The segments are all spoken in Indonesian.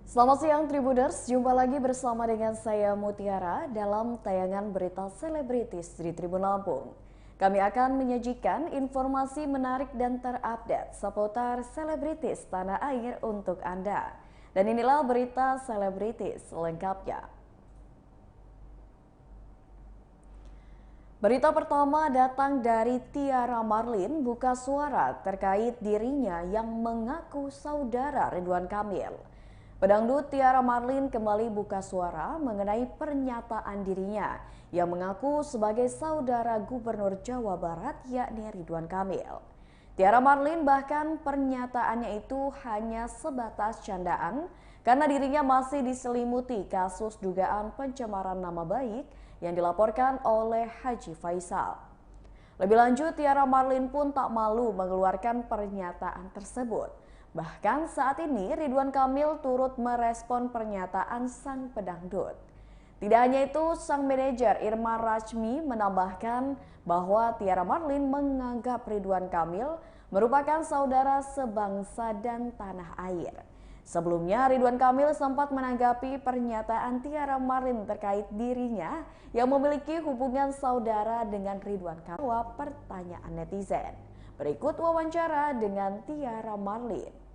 Selamat siang Tribuners, jumpa lagi bersama dengan saya Mutiara dalam tayangan berita selebritis di Tribun Lampung. Kami akan menyajikan informasi menarik dan terupdate seputar selebritis tanah air untuk Anda. Dan inilah berita selebritis lengkapnya. Berita pertama datang dari Tiara Marlin buka suara terkait dirinya yang mengaku saudara Ridwan Kamil. Pedangdut Tiara Marlin kembali buka suara mengenai pernyataan dirinya yang mengaku sebagai saudara Gubernur Jawa Barat yakni Ridwan Kamil. Tiara Marlin bahkan pernyataannya itu hanya sebatas candaan karena dirinya masih diselimuti kasus dugaan pencemaran nama baik yang dilaporkan oleh Haji Faisal. Lebih lanjut, Tiara Marlin pun tak malu mengeluarkan pernyataan tersebut. Bahkan saat ini Ridwan Kamil turut merespon pernyataan sang pedangdut. Tidak hanya itu, sang manajer Irma Rachmi menambahkan bahwa Tiara Marlin menganggap Ridwan Kamil merupakan saudara sebangsa dan tanah air. Sebelumnya Ridwan Kamil sempat menanggapi pernyataan Tiara Marlin terkait dirinya yang memiliki hubungan saudara dengan Ridwan Kamil. Pertanyaan netizen. Berikut wawancara dengan Tiara Marlin.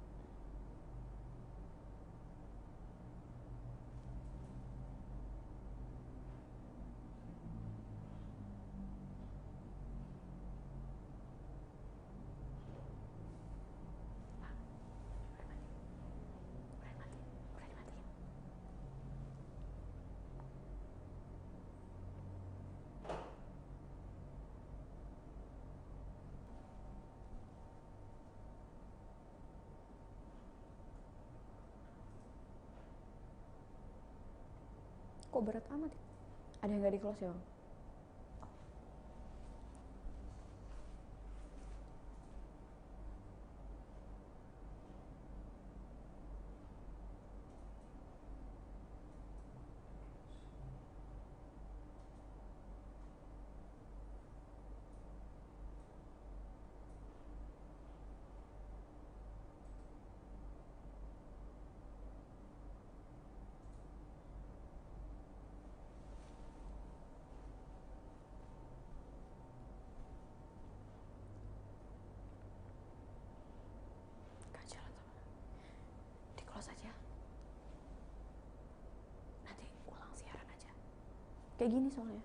Kok berat amat ya? Ada yang nggak di close ya, Bang? Di close aja. Nanti ulang siaran aja. Kayak gini soalnya.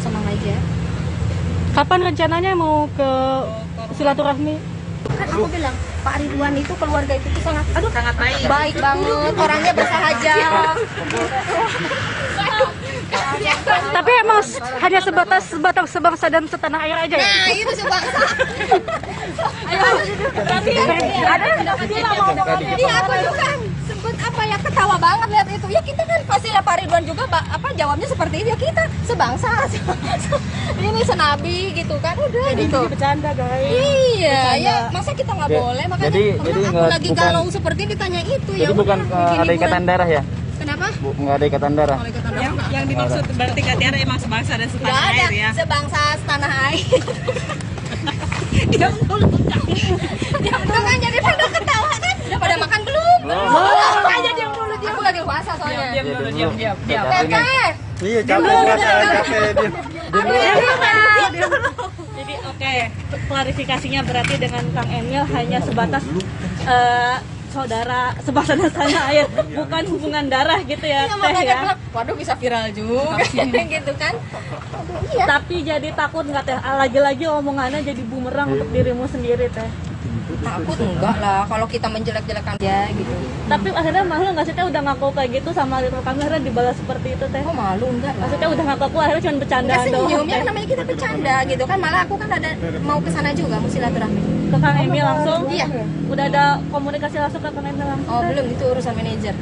Senang aja. Kapan rencananya mau ke silaturahmi? Kan aku bilang Pak Ridwan itu keluarga itu sangat baik banget, orangnya bersahaja. Tapi emang hanya sebatas sebangsa dan setanah air aja ya? Nah, itu sebangsa. Berarti ada dia nggak mau ngomongin. Iya, aku juga sempet ketawa banget lihat itu. Ya kita kan pasti lah Pak Ridwan juga jawabnya seperti itu. Ya kita sebangsa. Ini senabi gitu kan, udah gitu. Bercanda guys. Iya, ya masa kita nggak boleh, makanya jadi aku lagi galau seperti ditanya itu. Jadi ya bukan udah, ada ikatan darah ya? Kenapa? Nggak ada ikatan darah. Kalau ikatan darah nggak. Yang dimaksud berarti Kak Tiara emang sebangsa dan Nggak setanah ada, air ya? sebangsa setanah air. Diam dulu. Diam dulu kan, jadi pada ketawa kan. Udah pada makan belum? Makanya diam dulu, aku lagi puasa soalnya. Diam dulu, diam. Teteh. Iya, capek puasa, capek. Jadi oke, klarifikasinya berarti dengan Kang Emil hanya sebatas saudara sebangsa dan tanah air, bukan hubungan darah gitu ya, Iya, Teh makanya ya. bilang, waduh bisa viral juga gitu kan. Aduh, iya. Tapi jadi takut nggak Teh? Lagi-lagi omongannya jadi bumerang untuk dirimu sendiri Teh. Takut enggak lah kalau kita menjelek-jelekan dia gitu. Tapi akhirnya malu nggak sih teh udah ngaku kayak gitu sama Ridwan Kamil, akhirnya dibalas seperti itu teh? Oh malu enggak lah. Maksudnya udah ngaku akhirnya cuma bercanda Enggak doang. senyum, ya teh. kan namanya kita bercanda gitu kan. Malah aku kan ada mau ke sana juga, mau silaturahmi. Ke Kang Emil langsung? Iya. Udah ada komunikasi langsung ke Kang Emil langsung? Oh belum, itu urusan manajer.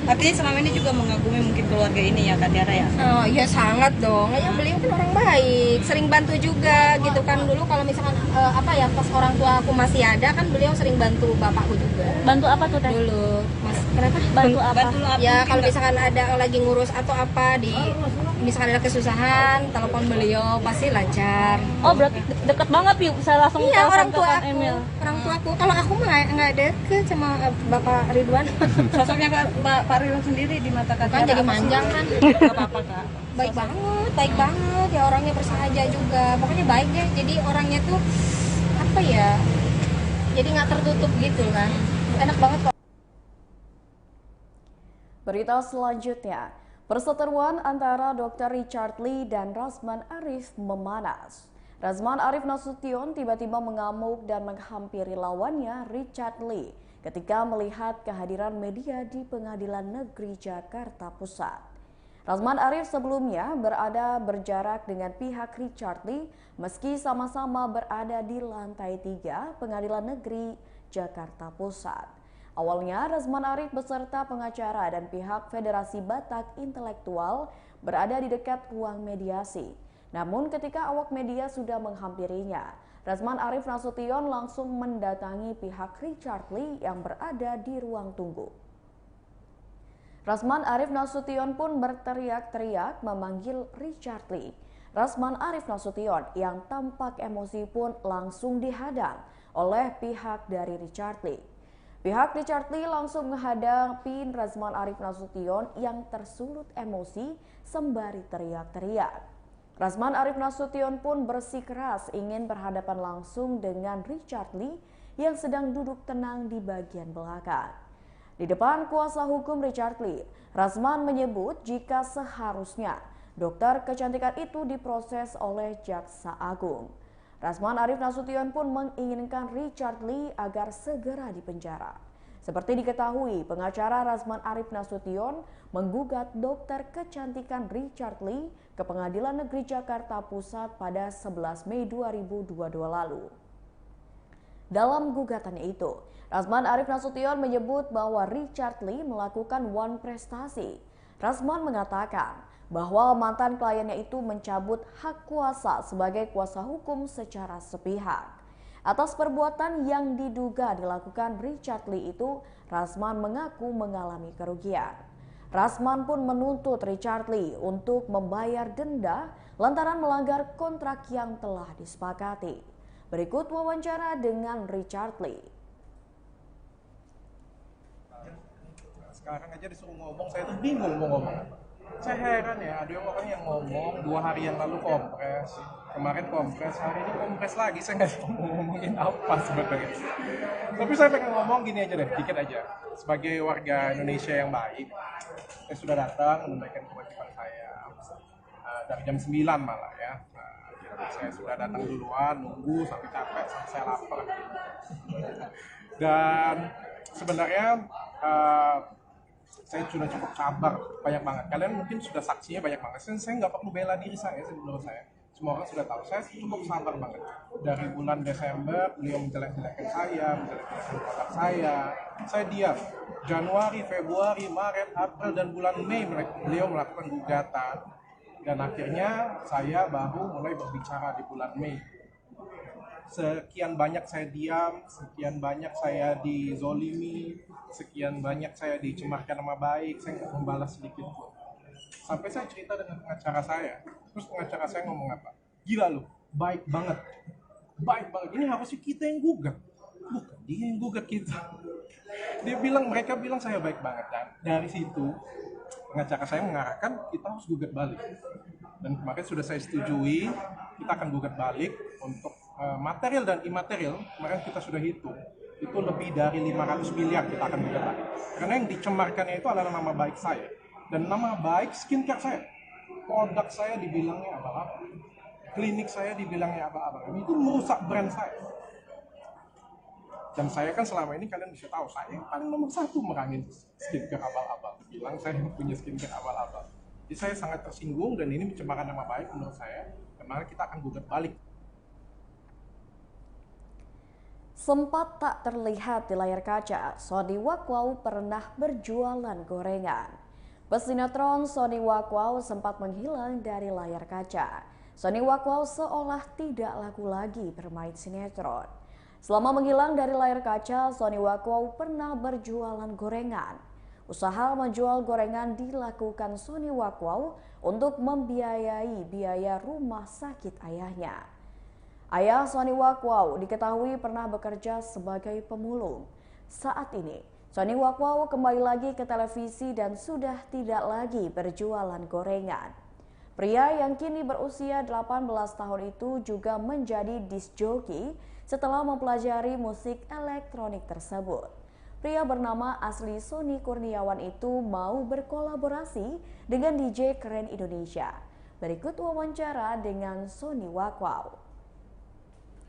Artinya selama ini juga mengagumi mungkin keluarga ini ya Kak Tiara ya? Oh iya sangat dong. Ya beliau kan orang baik, sering bantu juga gitu kan. Dulu kalau misalkan pas orang tua aku masih ada kan beliau sering bantu bapakku juga. Bantu apa tuh teh? Dulu, Mas, kenapa? Bantu apa? Bantu lo apa? Ya kalau misalkan ada yang lagi ngurus atau apa misalkan ada kesusahan, telepon beliau pasti lancar. Oh berarti deket banget nih, bisa langsung Iya, telepon orang ke tua Kang aku. Emil. Orang tua aku. Kalau aku mah nggak deket sama Bapak Ridwan. Sosoknya Pak Ridwan sendiri di mata Kak Kan Tiara jadi apa sih? manjang kan. Gak apa-apa Kak. Baik banget. Ya orangnya bersahaja juga. Pokoknya baik deh. Jadi orangnya tuh apa ya? Jadi nggak tertutup gitu kan. Enak banget kok. Berita selanjutnya, perseteruan antara Dr. Richard Lee dan Rasman Arif memanas. Rasman Arif Nasution tiba-tiba mengamuk dan menghampiri lawannya Richard Lee ketika melihat kehadiran media di Pengadilan Negeri Jakarta Pusat. Rasman Arif sebelumnya berjarak dengan pihak Richard Lee meski sama-sama berada di lantai 3 Pengadilan Negeri Jakarta Pusat. Awalnya Rasman Arif beserta pengacara dan pihak Federasi Batak Intelektual berada di dekat ruang mediasi. Namun ketika awak media sudah menghampirinya, Rasman Arif Nasution langsung mendatangi pihak Richard Lee yang berada di ruang tunggu. Rasman Arif Nasution pun berteriak-teriak memanggil Richard Lee. Rasman Arif Nasution yang tampak emosi pun langsung dihadang oleh pihak dari Richard Lee. Pihak Richard Lee langsung menghadapi Rasman Arif Nasution yang tersulut emosi sembari teriak-teriak. Rasman Arif Nasution pun bersikeras ingin berhadapan langsung dengan Richard Lee yang sedang duduk tenang di bagian belakang. Di depan kuasa hukum Richard Lee, Rasman menyebut jika seharusnya dokter kecantikan itu diproses oleh Jaksa Agung. Rasman Arif Nasution pun menginginkan Richard Lee agar segera dipenjara. Seperti diketahui, pengacara Rasman Arif Nasution menggugat dokter kecantikan Richard Lee ke Pengadilan Negeri Jakarta Pusat pada 11 Mei 2022 lalu. Dalam gugatannya itu, Rasman Arif Nasution menyebut bahwa Richard Lee melakukan one prestasi. Rasman mengatakan bahwa mantan kliennya itu mencabut hak kuasa sebagai kuasa hukum secara sepihak. Atas perbuatan yang diduga dilakukan Richard Lee itu, Rasman mengaku mengalami kerugian. Rasman pun menuntut Richard Lee untuk membayar denda lantaran melanggar kontrak yang telah disepakati. Berikut wawancara dengan Richard Lee. Sekarang aja disuruh ngomong, saya tuh bingung mau ngomong apa. Saya heran ya, ada orang yang ngomong 2 hari yang lalu kompres, kemarin kompres, hari ini kompres lagi, saya nggak tahu mau ngomongin apa sebenarnya. Tapi saya pengen ngomong gini aja deh, dikit aja. Sebagai warga Indonesia yang baik, saya sudah datang menunaikan kewajiban saya dari jam 9 malah ya. Saya sudah datang duluan, nunggu sampai capek, sampai saya lapar. Dan sebenarnya saya sudah cukup sabar, banyak banget. Kalian mungkin sudah saksinya banyak banget. Saya nggak perlu bela diri saya, menurut saya. Semua orang sudah tahu, saya cukup sabar banget. Dari bulan Desember, beliau menjelek-jelekan saya, menjelek-jelekan produk saya diam. Januari, Februari, Maret, April, dan bulan Mei beliau melakukan gugatan. Dan akhirnya saya baru mulai berbicara di bulan Mei. Sekian banyak saya diam, sekian banyak saya dizolimi, sekian banyak saya dicemarkan nama baik, saya nggak membalas sedikit pun. Sampai saya cerita dengan pengacara saya, terus pengacara saya ngomong apa? Gila lu, baik banget, ini harusnya kita yang gugat, bukan dia yang gugat kita. Mereka bilang saya baik banget, dan dari situ pengacara saya mengarahkan kita harus gugat balik. Dan kemarin sudah saya setujui, kita akan gugat balik untuk material dan imaterial. Kemarin kita sudah hitung, itu lebih dari 500 miliar kita akan gugat balik. Karena yang dicemarkannya itu adalah nama baik saya. Dan nama baik skincare saya. Produk saya dibilangnya apa-apa. Klinik saya dibilangnya apa-apa. Itu merusak brand saya. Dan saya kan selama ini kalian bisa tahu, saya yang paling nomor 1 merangin skincare abal-abal. Bilang saya yang punya skincare abal-abal. Jadi saya sangat tersinggung dan ini pencemaran nama baik menurut saya. Kemarin kita akan gugat balik. Sempat tak terlihat di layar kaca, Sony Wakwau pernah berjualan gorengan. Pesinetron Sony Wakwau sempat menghilang dari layar kaca. Sony Wakwau seolah tidak laku lagi bermain sinetron. Selama menghilang dari layar kaca, Sony Wakwau pernah berjualan gorengan. Usaha menjual gorengan dilakukan Sony Wakwau untuk membiayai biaya rumah sakit ayahnya. Ayah Sony Wakwau diketahui pernah bekerja sebagai pemulung. Saat ini, Sony Wakwau kembali lagi ke televisi dan sudah tidak lagi berjualan gorengan. Pria yang kini berusia 18 tahun itu juga menjadi disc jockey setelah mempelajari musik elektronik tersebut. Pria bernama asli Sony Kurniawan itu mau berkolaborasi dengan DJ keren Indonesia. Berikut wawancara dengan Sony Wakwau.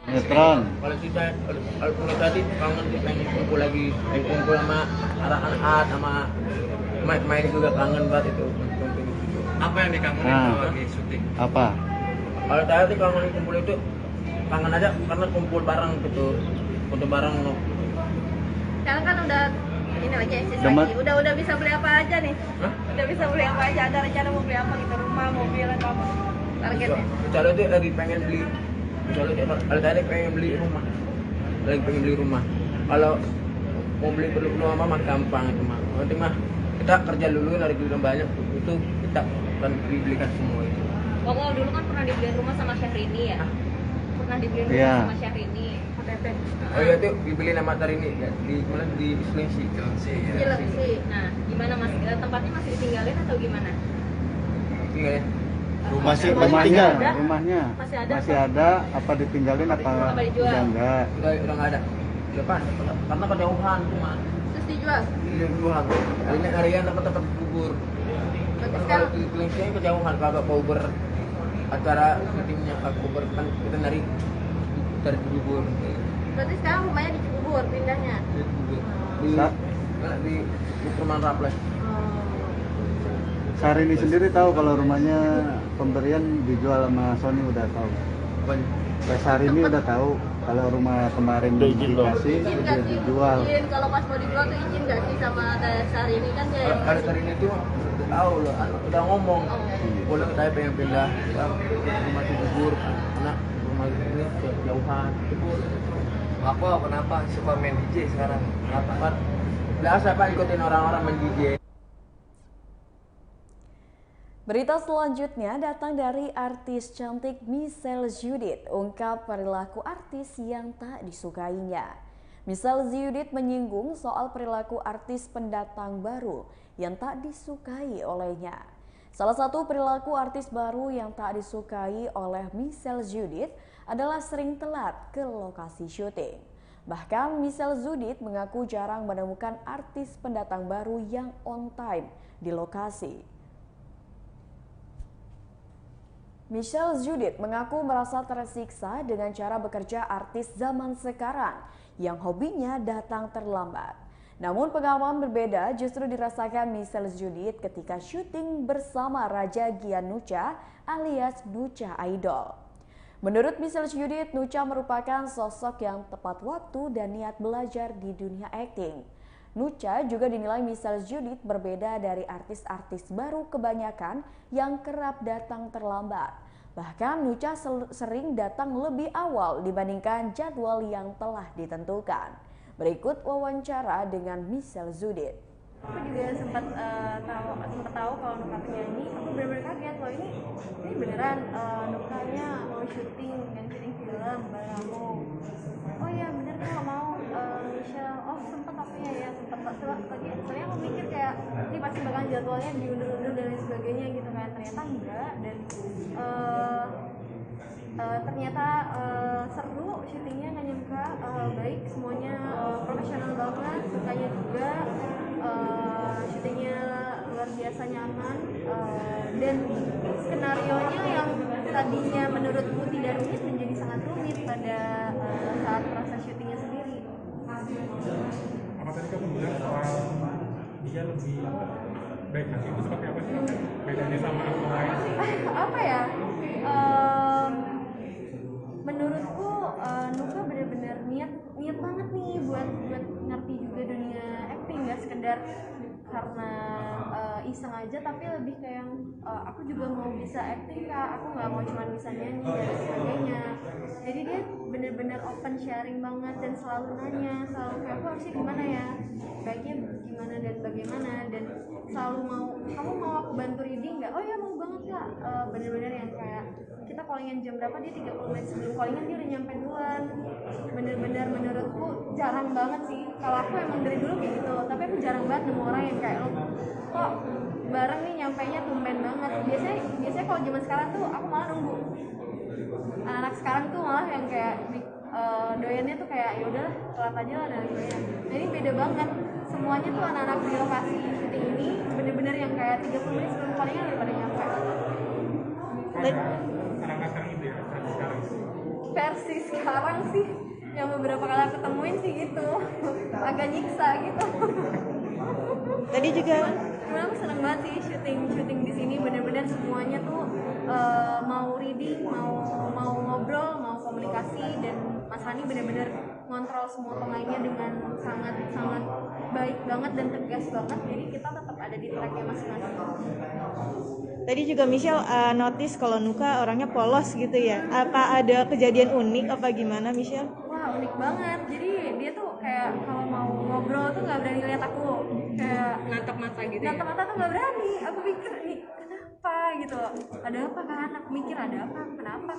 Netron. Kalau tadi kangen pengen kumpul lagi, kumpul sama anak-anak sama main juga kangen banget itu. Apa yang dikangenin kalau lagi syuting? Apa? Kalau tadi kangen kumpul itu kangen aja karena kumpul bareng gitu, kumpul bareng. Sekarang kan udah ini aja eksis lagi. Udah bisa beli apa aja nih? Hah? Udah bisa beli apa aja? Ada rencana mau beli apa gitu? Rumah, mobil, atau apa? Targetnya? Misalnya itu lagi pengen beli. Kalau tadi pengen beli rumah. Lagi pengen beli rumah. Kalau mau beli perlu rumah mah gampang itu mah. Nanti mah kita kerja dulu narik duit yang banyak itu kita akan belikan semua itu. Oh, dulu kan pernah dibeliin rumah sama Syahrini ya? Pernah dibeliin rumah sama Syahrini. Oh iya itu dibeli nama Tarini ya, di mana di Cilengsi. Cilengsi. Nah, gimana Mas? Tempatnya masih ditinggalin atau gimana? Tinggal ya. Rumahnya Masih ada. Apa ditinggalin apa dijual? udah enggak? Udah nggak ada. Depan karena kejauhan cuma. Terus dijual? Kejauhan. Ini harian tempat kubur. Kalau di Cilengsi kejauhan kagak kubur. Acara syutingnya kubur kan kita dari Cibubur. Berarti sekarang rumahnya di Cibubur pindahnya? Di Cibubur. Di Perumahan Raples. Syahrini sendiri tahu kalau rumahnya pemberian dijual sama Sony, udah tahu. Syahrini udah tahu kalau rumah kemarin dikasih udah dijual. Izin kalau pas mau dijual tuh izin nggak sih sama Syahrini kan dia yang Ada Syahrini itu udah tahu loh, udah ngomong. Boleh saya pengen pindah rumah Cibubur karena rumah ini jauhan. Kenapa suka main DJ sekarang? Kenapa? Biasa Pak ikutin orang-orang main DJ. Berita selanjutnya datang dari artis cantik Michelle Judith, ungkap perilaku artis yang tak disukainya. Michelle Judith menyinggung soal perilaku artis pendatang baru yang tak disukai olehnya. Salah satu perilaku artis baru yang tak disukai oleh Michelle Judith adalah sering telat ke lokasi syuting. Bahkan Michelle Judith mengaku jarang menemukan artis pendatang baru yang on time di lokasi. Michelle Judith mengaku merasa tersiksa dengan cara bekerja artis zaman sekarang yang hobinya datang terlambat. Namun pengalaman berbeda justru dirasakan Michelle Judith ketika syuting bersama Raja Gian Nucha alias Nucha Idol. Menurut Michelle Judith, Nucha merupakan sosok yang tepat waktu dan niat belajar di dunia akting. Nucha juga dinilai Michelle Judith berbeda dari artis-artis baru kebanyakan yang kerap datang terlambat. Bahkan Nucha sering datang lebih awal dibandingkan jadwal yang telah ditentukan. Berikut wawancara dengan Michelle Judith. Aku juga sempat tahu kalau Nucha penyanyi. Aku benar-benar kaget loh, ini beneran Nuchanya mau syuting film bareng aku. Oh iya bener kok mau Michelle. Oh sempet waktunya ya, soalnya aku mikir kayak ini pasti bakal jadwalnya diundur-undur dan lain sebagainya gitu kan. Ternyata enggak, dan ternyata seru syutingnya, nggak nyangka baik semuanya, profesional banget, sukanya juga, syutingnya luar biasa nyaman, dan skenarionya yang tadinya menurutku tidak rumit menjadi sangat rumit pada saat proses syutingnya sendiri. lebih baik hati itu seperti apa sih? Bedanya sama aktor lain? Apa ya? Menurutku Nuka bener-bener niat banget nih buat ngerti juga dunia acting, nggak sekedar karena iseng aja, tapi lebih kayak yang aku juga mau bisa acting Kak, aku nggak mau cuma bisa nyanyi dan sebagainya. Jadi dia bener-bener open sharing banget dan selalu nanya, selalu kayak aku harusnya gimana ya, baiknya gimana dan bagaimana, dan selalu mau, kamu mau aku bantu reading nggak? Oh ya mau banget Kak. Bener-bener yang kayak kita callingan jam berapa, dia 30 menit sebelum callingan dia udah nyampe duluan. Bener-bener menurutku jarang banget sih, kalau aku emang dari dulu kayak gitu, tapi aku jarang banget nemu orang yang kayak lo kok bareng nih nyampainya tumben banget. Biasanya kalau zaman sekarang tuh aku malah nunggu. Anak-anak sekarang tuh malah yang kayak doyannya tuh kayak ya udahlah telat aja lah dan sebagainya. Jadi beda banget, semuanya tuh anak-anak di lokasi syuting ini bener-bener yang kayak 30 menit sebelum callingan udah pada nyampe. Anak-anak sekarang itu ya, Versi sekarang sih yang beberapa kali aku temuin sih gitu, agak nyiksa gitu. Tadi juga Cuman aku seneng banget sih syuting di sini, bener-bener semuanya tuh mau reading, mau ngobrol, mau komunikasi, dan Mas Hani bener-bener ngontrol semua pemainnya dengan sangat baik banget dan tegas banget. Jadi kita tetap ada di tracknya masing-masing. Tadi juga Michelle notice kalau Nuka orangnya polos gitu ya. Apa ada kejadian unik apa gimana Michelle? Wah unik banget. Jadi dia tuh kayak kalau mau ngobrol tuh nggak berani lihat aku, kayak Natap mata gitu. natap mata tuh nggak berani. Aku pikir nih kenapa gitu, ada apa kan? Aku mikir ada apa? Kenapa?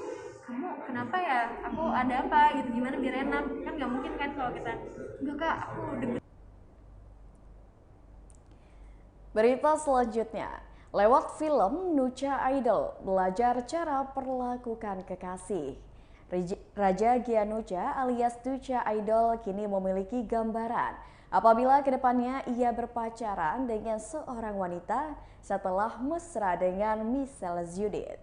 Kamu kenapa ya? Aku ada apa gitu? Gimana biar enak? Kan nggak mungkin kan kalau kita enggak Kak, aku deg. Berita selanjutnya, lewat film Nucha Idol belajar cara perlakukan kekasih. Raja Gianucha alias Nucha Idol kini memiliki gambaran apabila kedepannya ia berpacaran dengan seorang wanita setelah mesra dengan Michelle Judith.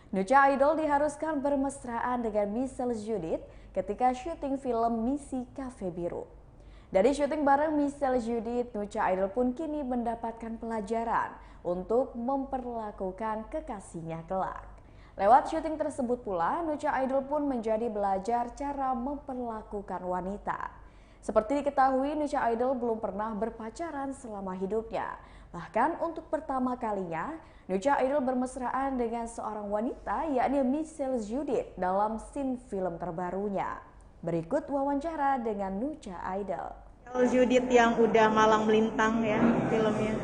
Nucha Idol diharuskan bermesraan dengan Michelle Judith ketika syuting film Misi Cafe Biru. Dari syuting bareng Michelle Judith, Nucha Idol pun kini mendapatkan pelajaran untuk memperlakukan kekasihnya kelak. Lewat syuting tersebut pula, Nucha Idol pun menjadi belajar cara memperlakukan wanita. Seperti diketahui, Nucha Idol belum pernah berpacaran selama hidupnya. Bahkan untuk pertama kalinya, Nucha Idol bermesraan dengan seorang wanita yakni Michelle Judith dalam scene film terbarunya. Berikut wawancara dengan Nucha Idol. Judith yang udah malang melintang ya filmnya.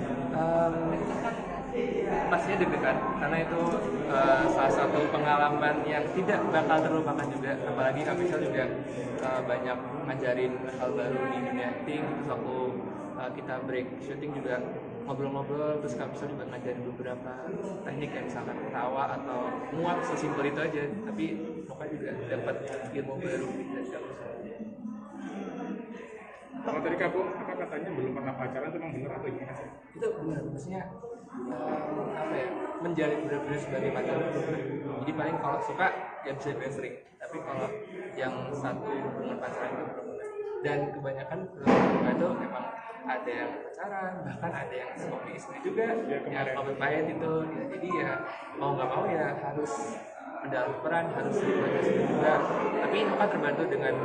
Pastinya deg-degan karena itu salah satu pengalaman yang tidak bakal terlupakan juga, apalagi Kak Michelle juga banyak ngajarin hal baru di dunia acting. Terus waktu kita break syuting juga ngobrol-ngobrol, terus Kak Michelle juga ngajarin beberapa teknik kayak misalkan ketawa atau muat, sesimpel itu aja, tapi pokoknya juga dapat ilmu baru dari Kak Michelle. Kalau tadi Kak Bu, apa katanya belum pernah pacaran, itu memang benar atau gimana sih? Itu benar, maksudnya apa ya, menjalin benar-benar sebagai pacar. Jadi paling kalau suka ya bisa dibilang sering, tapi kalau yang satu hubungan pacaran itu belum pernah. Dan kebanyakan film itu memang ada yang pacaran, bahkan ada yang suami istri juga, yang suami pahit itu. Ya, jadi ya mau nggak mau ya harus mendalam peran, harus belajar juga. Tapi Noka terbantu dengan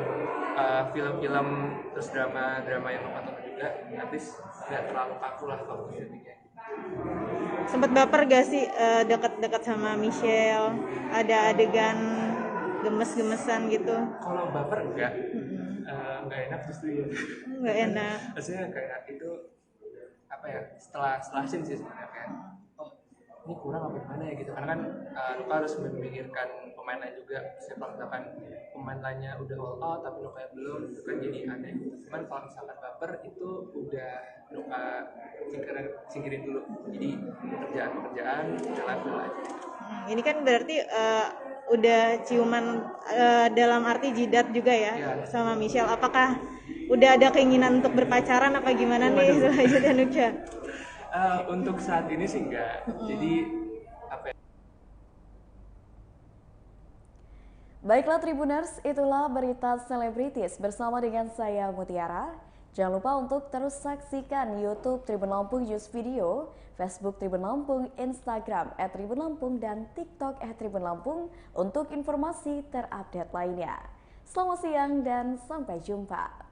film-film terus drama yang Noka tonton juga, habis nggak terlalu kaku lah kalau syutingnya. Sempet baper gak sih dekat-dekat sama Michelle? Ada adegan gemes-gemesan gitu? Kalau baper enggak enak justru ya. Nggak enak. Maksudnya kayak itu apa ya, setelah scene sih sebenarnya kayak ini kurang apa gimana ya gitu, karena kan Nuka harus memikirkan pemain lain juga. Kalau misalkan pemain lainnya udah all out tapi Nuka belum, itu kan jadi aneh. Cuman kalau misalkan baper itu udah Nuka singkirin dulu, jadi pekerjaan jalan aja. Ini kan berarti udah ciuman dalam arti jidat juga ya, sama Michelle. Apakah udah ada keinginan untuk berpacaran apa gimana nih selanjutnya Nucha? Untuk saat ini sih enggak. Jadi apa ya? Baiklah Tribuners, itulah berita selebritis bersama dengan saya Mutiara. Jangan lupa untuk terus saksikan YouTube Tribun Lampung News Video, Facebook Tribun Lampung, Instagram @tribunlampung, dan TikTok @tribun Lampung untuk informasi terupdate lainnya. Selamat siang dan sampai jumpa.